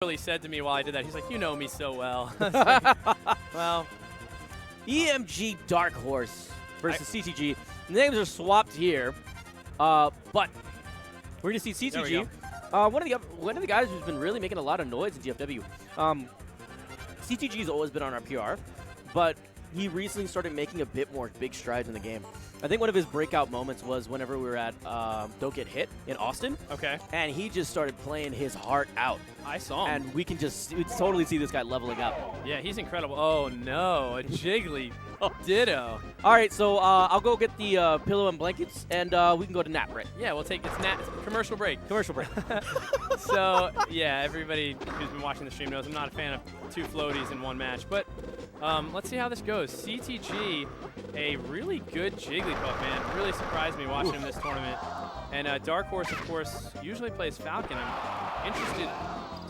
Really said to me while I did that, he's like, "You know me so well." Well, EMG Darkhorse versus CTG. The names are swapped here, but we're gonna see CTG. One of the guys who's been really making a lot of noise in GFW. CTG's always been on our PR, but he recently started making a bit more big strides in the game. I think one of his breakout moments was whenever we were at Don't Get Hit in Austin. Okay. And he just started playing his heart out. I saw him. And we can just totally see this guy leveling up. Yeah, he's incredible. Oh, no. A Jiggly. Ditto. All right, so I'll go get the pillow and blankets, and we can go to nap break. Yeah, we'll take it's commercial break. Commercial break. So, yeah, everybody who's been watching the stream knows I'm not a fan of two floaties in one match. But let's see how this goes. CTG, a really good Jigglypuff, man. Really surprised me watching him this tournament. And Darkhorse, of course, usually plays Falcon. I'm interested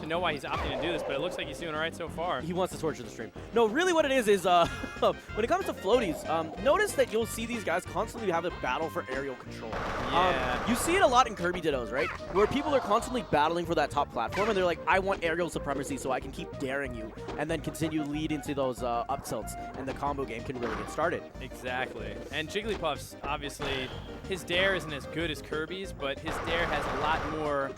to know why he's opting to do this, but it looks like he's doing all right so far. He wants to torture the stream. No, really what it is when it comes to floaties, notice that you'll see these guys constantly have a battle for aerial control. Yeah. You see it a lot in Kirby Dittos, right? Where people are constantly battling for that top platform, and they're like, I want aerial supremacy so I can keep daring you, and then continue to lead into those up tilts, and the combo game can really get started. Exactly. And Jigglypuff's, obviously, his dare isn't as good as Kirby's, but his dare has a lot more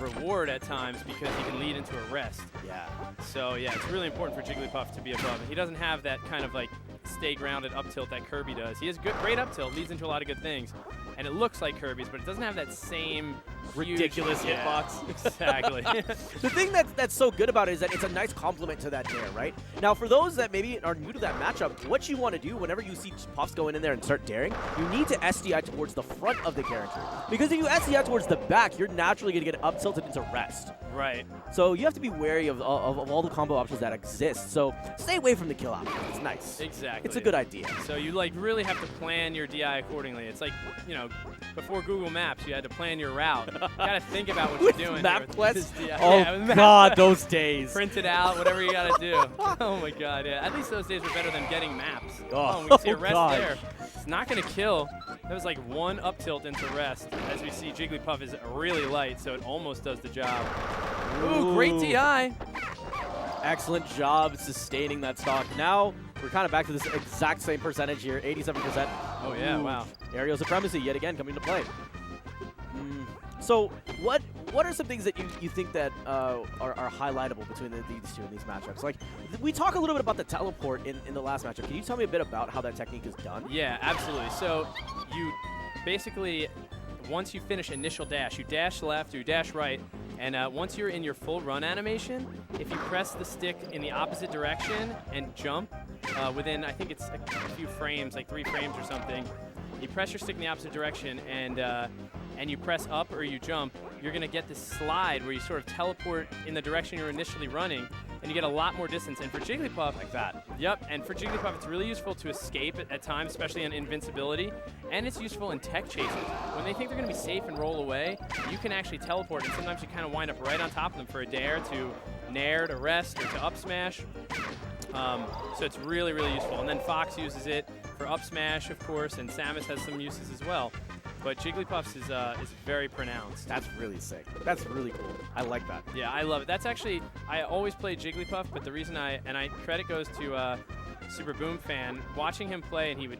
reward at times because he can lead into a rest. Yeah. So, yeah, it's really important for Jigglypuff to be above it. He doesn't have that kind of, like, stay grounded up tilt that Kirby does. He has great up tilt, leads into a lot of good things. And it looks like Kirby's, but it doesn't have that same ridiculous hitbox. Exactly. The thing that's so good about it is that it's a nice complement to that dare, right? Now, for those that maybe are new to that matchup, what you want to do whenever you see Puffs going in there and start daring, you need to SDI towards the front of the character. Because if you SDI towards the back, you're naturally going to get up tilted into rest. Right. So you have to be wary of all the combo options that exist. So stay away from the kill option. It's nice. Exactly. It's a good idea. So you like really have to plan your DI accordingly. It's like, you know, before Google Maps, you had to plan your route. You got to think about what you're doing. MapQuest? Oh, yeah, God, those days. Print it out, whatever you got to do. Oh, my God, yeah. At least those days were better than getting maps. Oh, we can see a rest there. It's not going to kill. That was like one up tilt into rest. As we see, Jigglypuff is really light, so it almost does the job. Ooh, great DI. Excellent job sustaining that stock. Now we're kind of back to this exact same percentage here, 87%. Oh, yeah, wow. Aerial supremacy yet again coming to play. So what are some things that you think that are highlightable between these two in these matchups? Like, we talk a little bit about the teleport in the last matchup. Can you tell me a bit about how that technique is done? Yeah, absolutely. So you basically, once you finish initial dash, you dash left or you dash right, and once you're in your full run animation, if you press the stick in the opposite direction and jump within, I think it's a few frames, like 3 frames or something, you press your stick in the opposite direction and you press up or you jump, you're going to get this slide where you sort of teleport in the direction you're initially running, and you get a lot more distance. And for Jigglypuff, like that. Yep, and for Jigglypuff, it's really useful to escape at times, especially on invincibility, and it's useful in tech chases. When they think they're going to be safe and roll away, you can actually teleport, and sometimes you kind of wind up right on top of them for a dare to nair, to rest, or to up smash. So it's really, really useful. And then Fox uses it for up smash, of course, and Samus has some uses as well. But Jigglypuff's is very pronounced. That's really sick. That's really cool. I like that. Yeah, I love it. That's actually, I always played Jigglypuff, but the reason credit goes to Super Boom Fan, watching him play, and he was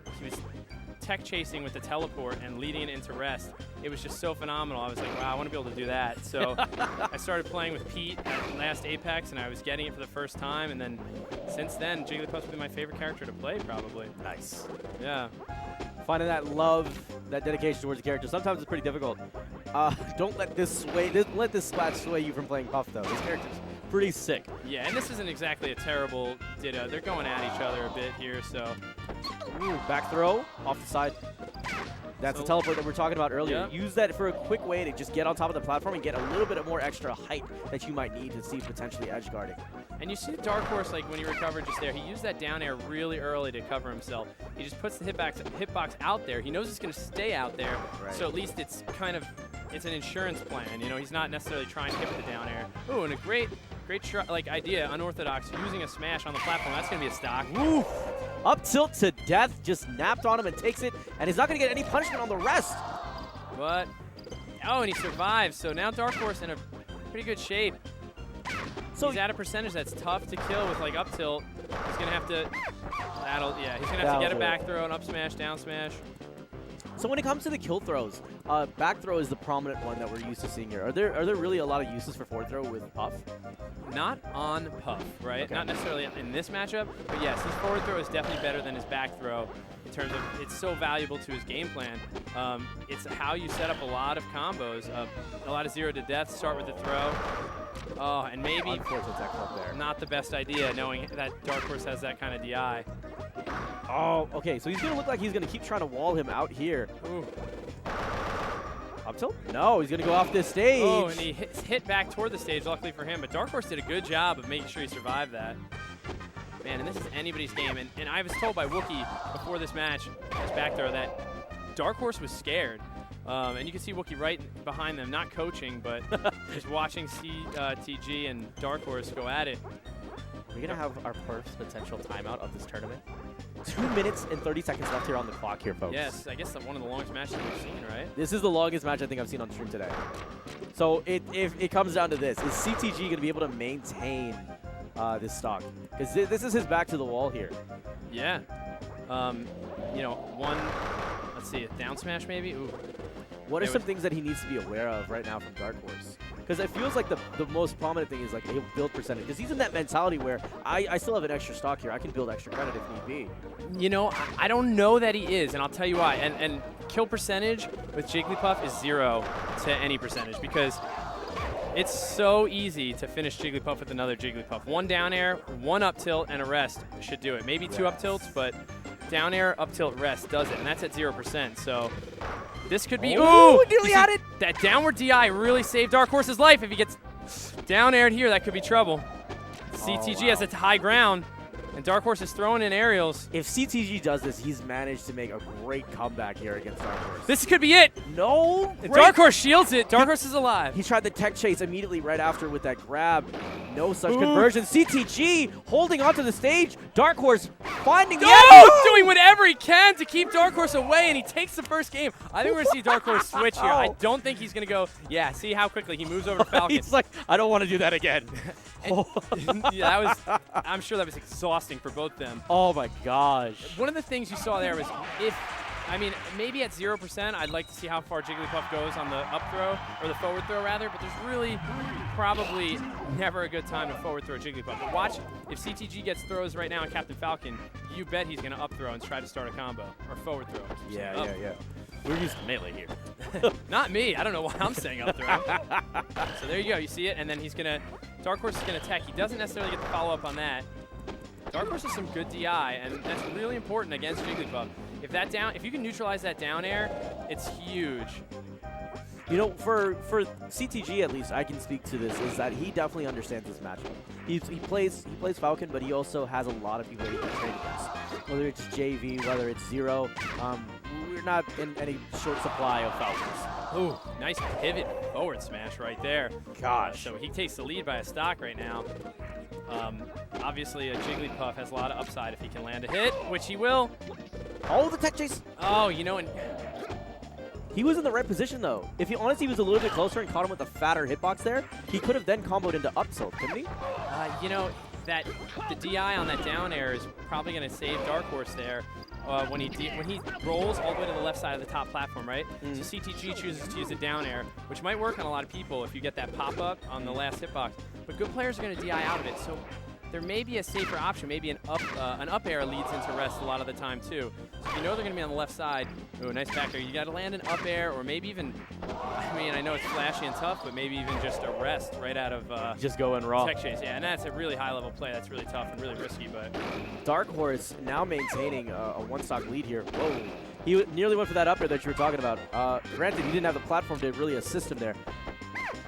tech chasing with the teleport and leading into rest. It was just so phenomenal. I was like, wow, I want to be able to do that. So I started playing with Pete at last Apex, and I was getting it for the first time. And then since then, Jigglypuff's been my favorite character to play, probably. Nice. Yeah. Finding that love, that dedication towards the character. Sometimes it's pretty difficult. Don't let this let this splat sway you from playing Puff, though. This character's pretty sick. Yeah, and this isn't exactly a terrible Ditto. They're going at each other a bit here, so. Ooh, back throw off the side. That's the teleport that we were talking about earlier. Yep. Use that for a quick way to just get on top of the platform and get a little bit more extra height that you might need to see potentially edge guarding. And you see the Darkhorse, like when he recovered just there, he used that down air really early to cover himself. He just puts the hitbox out there. He knows it's going to stay out there, so at least it's kind of, it's an insurance plan. You know, he's not necessarily trying to hit with the down air. Ooh, and a great idea, unorthodox, using a smash on the platform. That's going to be a stock. Ooh. Up tilt to death, just napped on him and takes it, and he's not going to get any punishment on the rest. But, oh, and he survives. So now Darkhorse in a pretty good shape. So he's at a percentage that's tough to kill with like up tilt. He's gonna have to. He's gonna have to get a back throw, an up smash, down smash. So when it comes to the kill throws, back throw is the prominent one that we're used to seeing here. Are there really a lot of uses for forward throw with Puff? Not on Puff, right? Okay. Not necessarily in this matchup, but yes, his forward throw is definitely better than his back throw in terms of it's so valuable to his game plan. It's how you set up a lot of combos, a lot of 0 to death, start with the throw. Oh, and maybe Unfortunate tech flip there. not the best idea knowing that Darkhorse has that kind of DI. Oh, okay, so he's going to look like he's going to keep trying to wall him out here. Ooh. Up tilt? No, he's going to go off this stage. Oh, and he hit back toward the stage, luckily for him. But Darkhorse did a good job of making sure he survived that. Man, and this is anybody's game. And I was told by Wookie before this match, his back throw, that Darkhorse was scared. And you can see Wookie right behind them, not coaching, but just watching CTG and Darkhorse go at it. Are we going to have our first potential timeout of this tournament? 2 minutes and 30 seconds left here on the clock here, folks. Yes, I guess one of the longest matches we've seen, right? This is the longest match I think I've seen on stream today. So if it comes down to this, is CTG going to be able to maintain this stock? Because this is his back to the wall here. Yeah. Let's see, a down smash maybe? Ooh. What are some things that he needs to be aware of right now from Darkhorse? Because it feels like the most prominent thing is like a build percentage. Because he's in that mentality where I still have an extra stock here. I can build extra credit if need be. You know, I don't know that he is, and I'll tell you why. And kill percentage with Jigglypuff is 0 to any percentage because it's so easy to finish Jigglypuff with another Jigglypuff. One down air, one up tilt, and a rest should do it. Maybe 2 up tilts, but down air, up tilt, rest does it, and that's at 0%. So this could be. Ooh, nearly had it. That downward DI really saved Darkhorse's life. If he gets down aired here, that could be trouble. CTG has a high ground, and Darkhorse is throwing in aerials. If CTG does this, he's managed to make a great comeback here against Darkhorse. This could be it. No. Darkhorse shields it. Darkhorse is alive. He tried the tech chase immediately right after with that grab. No such conversion. CTG holding onto the stage. Darkhorse finding the doing whatever he can to keep Darkhorse away, and he takes the first game. I think we're going to see Darkhorse switch here. I don't think he's going to go, see how quickly he moves over to Falcon. He's like, I don't want to do that again. Yeah, I'm sure that was exhausting for both them. Oh my gosh. One of the things you saw there was maybe at 0%, I'd like to see how far Jigglypuff goes on the up throw, or the forward throw rather, but there's really probably never a good time to forward throw Jigglypuff. But watch, if CTG gets throws right now on Captain Falcon, you bet he's going to up throw and try to start a combo, or forward throw. Yeah. We're used to melee here. Not me. I don't know why I'm saying up throw. So there you go. You see it, and then Darkhorse is going to tech. He doesn't necessarily get the follow-up on that. Darkhorse has some good DI, and that's really important against Jigglypuff. If you can neutralize that down air, it's huge. You know, for CTG at least, I can speak to this, is that he definitely understands this matchup. He plays Falcon, but he also has a lot of people he can train against. Whether it's JV, whether it's Zero, we're not in any short supply of Falcons. Ooh, nice pivot forward smash right there. Gosh. So he takes the lead by a stock right now. Obviously, a Jigglypuff has a lot of upside if he can land a hit, which he will. Oh, the tech chase. Oh, and he was in the right position, though. If he honestly was a little bit closer and caught him with a fatter hitbox there, he could have then comboed into up tilt, couldn't he? That the DI on that down air is probably going to save Darkhorse there. When he rolls all the way to the left side of the top platform, right? So CTG chooses to use a down air, which might work on a lot of people if you get that pop-up on the last hitbox. But good players are going to DI out of it, so there may be a safer option. Maybe an up air leads into rest a lot of the time, too. So if you know they're going to be on the left side, nice back there, you got to land an up air, or maybe even, I know it's flashy and tough, but maybe even just a rest right out of just going raw. Tech chase. Yeah, and that's a really high-level play. That's really tough and really risky, but Darkhorse now maintaining a one-stock lead here. Whoa. He nearly went for that up air that you were talking about. Granted, he didn't have the platform to really assist him there.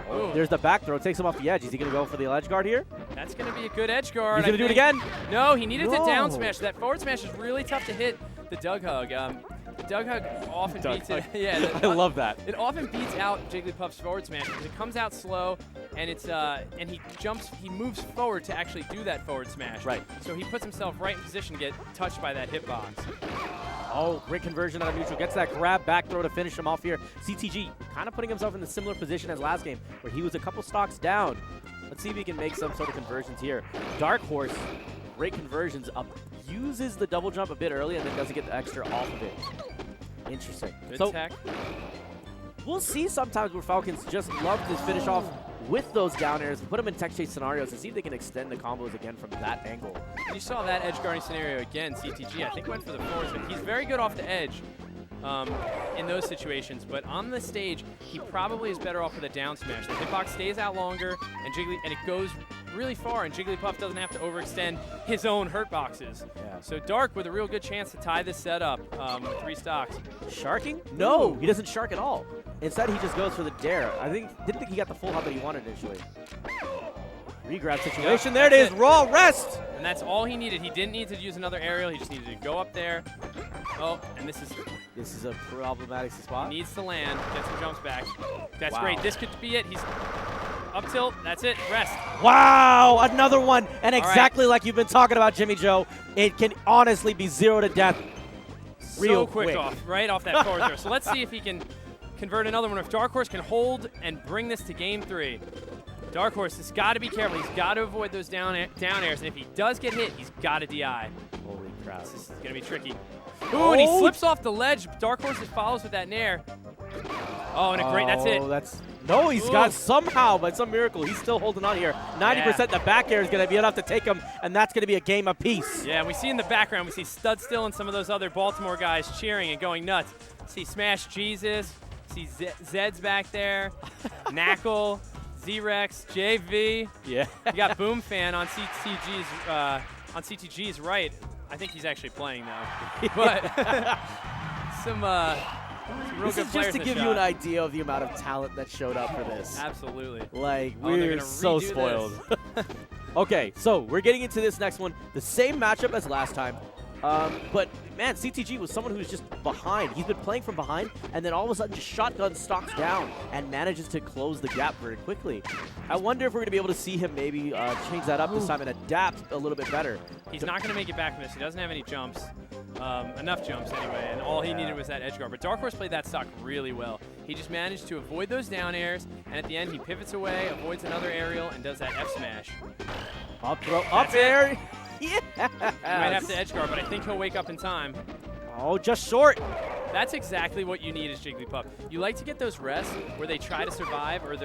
Oh, there's the back throw. Takes him off the edge. Is he going to go for the edge guard here? That's going to be a good edge guard. He's going to do it again? No, he needed to down smash. That forward smash is really tough to hit the Doug Hug. The Doug Hug often beats it. Yeah, I love that. It often beats out Jigglypuff's forward smash because it comes out slow, and he moves forward to actually do that forward smash. Right. So he puts himself right in position to get touched by that hitbox. Oh, great conversion out of neutral. Gets that grab back throw to finish him off here. CTG kind of putting himself in a similar position as last game, where he was a couple stocks down. Let's see if he can make some sort of conversions here. Darkhorse, great conversions, uses the double jump a bit early and then doesn't get the extra off of it. Interesting. Good tech. We'll see sometimes where Falcons just love to finish off with those down airs, put them in tech chase scenarios and see if they can extend the combos again from that angle. You saw that edge guarding scenario again. CTG, I think, went for the forwards, but he's very good off the edge in those situations. But on the stage, he probably is better off with a down smash. The hitbox stays out longer, and it goes really far, and Jigglypuff doesn't have to overextend his own hurt boxes. Yeah. So Dark with a real good chance to tie this set up with 3 stocks. Sharking? No, he doesn't shark at all. Instead, he just goes for the dare. Didn't think he got the full hop that he wanted initially. Regrab situation. There it is. Raw rest. And that's all he needed. He didn't need to use another aerial. He just needed to go up there. Oh, and this is a problematic spot. Needs to land. Get some jumps back. That's Wow. great. This could be it. He's up tilt. That's it. Rest. Wow, another one. And All exactly like you've been talking about, Jimmy Joe, it can honestly be 0 to death real So quick off, right off that forward throw. So let's see if he can convert another one. If Darkhorse can hold and bring this to game 3. Darkhorse has got to be careful. He's got to avoid those down airs. And if he does get hit, he's got to DI. Holy crap. This is going to be tricky. Ooh, and he slips off the ledge. Darkhorse just follows with that nair. Oh, and a great, that's it. No, he's got somehow, by some miracle, he's still holding on here. 90% the back air is going to be enough to take him, and that's going to be a game apiece. Yeah, we see in the background, we see Stud Still and some of those other Baltimore guys cheering and going nuts. See Smash Jesus, see Zed's back there, Knackle, Z-Rex, JV. Yeah. You got Boom Fan on CTG's right. I think he's actually playing now. But some real This good is players just to in give the you an shot. idea of the amount of talent that showed up for this. Absolutely. Like, Oh, they're we're gonna so redo spoiled. Okay, so we're getting into this next one. The same matchup as last time. But, man, CTG was someone who's just behind. He's been playing from behind, and then all of a sudden just shotgun stalks down and manages to close the gap very quickly. I wonder if we're going to be able to see him maybe change that up this time and adapt a little bit better. He's not going to make it back from this. He doesn't have any jumps. Enough jumps anyway, and all he needed was that edge guard. But Darkhorse played that stock really well. He just managed to avoid those down airs, and at the end he pivots away, avoids another aerial, and does that F smash. Up throw, up air. Yeah. He might have to edge guard, but I think he'll wake up in time. Oh, just short. That's exactly what you need as Jigglypuff. You like to get those rests where they try to survive, or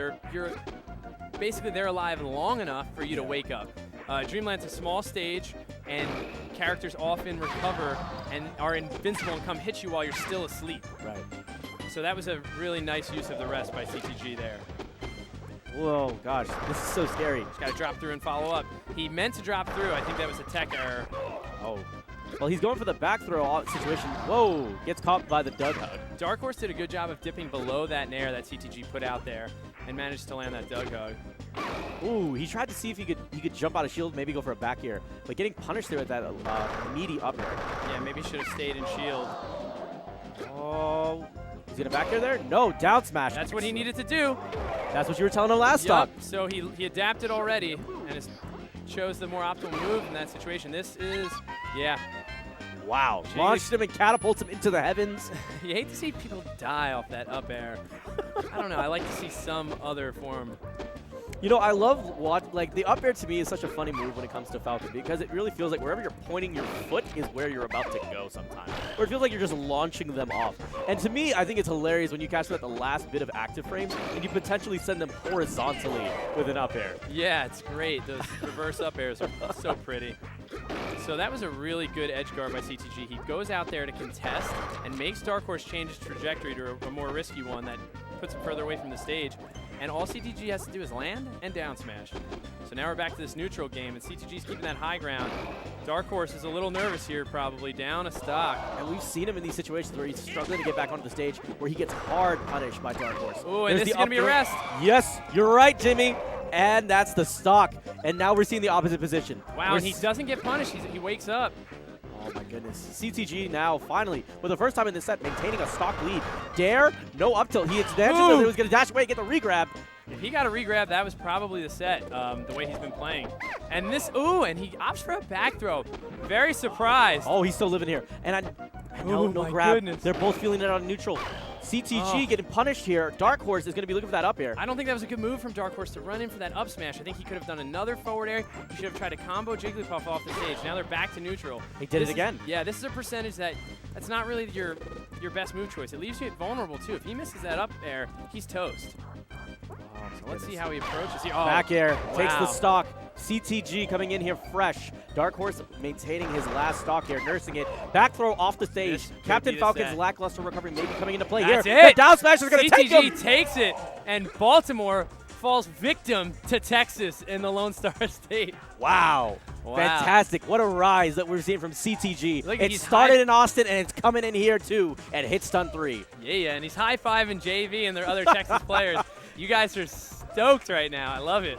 basically they're alive long enough for you to wake up. Dreamland's a small stage, and characters often recover and are invincible and come hit you while you're still asleep. Right. So that was a really nice use of the rest by CTG there. Whoa, gosh, this is so scary. Just got to drop through and follow up. He meant to drop through. I think that was a tech error. Oh. Well, he's going for the back throw situation. Whoa, gets caught by the Doug Hug. Darkhorse did a good job of dipping below that nair that CTG put out there and managed to land that Doug Hug. Ooh, he tried to see if he could jump out of shield, maybe go for a back air, but getting punished there with that meaty up air. Yeah, maybe should have stayed in shield. Oh, he's gonna back air there? No, down smash. That's what he needed to do. That's what you were telling him last stop. So he adapted already and chose the more optimal move in that situation. This is, yeah. Wow, launched him and catapults him into the heavens. You hate to see people die off that up air. I don't know, I like to see some other form. You know, I love like the up air to me is such a funny move when it comes to Falcon because it really feels like wherever you're pointing your foot is where you're about to go sometimes. Or it feels like you're just launching them off. And to me, I think it's hilarious when you catch them at the last bit of active frame and you potentially send them horizontally with an up air. Yeah, it's great. Those reverse up airs are so pretty. So that was a really good edge guard by CTG. He goes out there to contest and makes Darkhorse change his trajectory to a more risky one that puts him further away from the stage. And all CTG has to do is land and down smash. So now we're back to this neutral game, and CTG's keeping that high ground. Darkhorse is a little nervous here, probably down a stock. And we've seen him in these situations where he's struggling to get back onto the stage, where he gets hard punished by Darkhorse. Ooh, and this is going to be a rest. Yes, you're right, Jimmy. And that's the stock. And now we're seeing the opposite position. Wow, and he doesn't get punished. He wakes up. Oh my goodness. CTG now, finally, for the first time in this set, maintaining a stock lead. Dare, no up tilt. He extended, but he was going to dash away and get the regrab. If he got a regrab, that was probably the set, the way he's been playing. And this, ooh, and he opts for a back throw. Very surprised. Oh, he's still living here. And no grab. Goodness. They're both feeling it on neutral. CTG getting punished here. Darkhorse is going to be looking for that up air. I don't think that was a good move from Darkhorse to run in for that up smash. I think he could have done another forward air. He should have tried to combo Jigglypuff off the stage. Now they're back to neutral. He did it again. Yeah, this is a percentage that's not really your best move choice. It leaves you vulnerable too. If he misses that up air, he's toast. So let's see how he approaches here. Oh, back air, takes the wow. stock. CTG coming in here fresh. Darkhorse maintaining his last stock here, nursing it. Back throw off the stage. This could Captain be the Falcon's set. lackluster recovery maybe coming into play That's here. it. The down smash is going to take him. CTG takes it, and Baltimore falls victim to Texas in the Lone Star State. Wow. Wow. Fantastic. What a rise that we're seeing from CTG. Look, It he's started in Austin, and it's coming in here, too, at Hitstun 3. Yeah, and he's high-fiving JV and their other Texas players. You guys are stoked right now. I love it.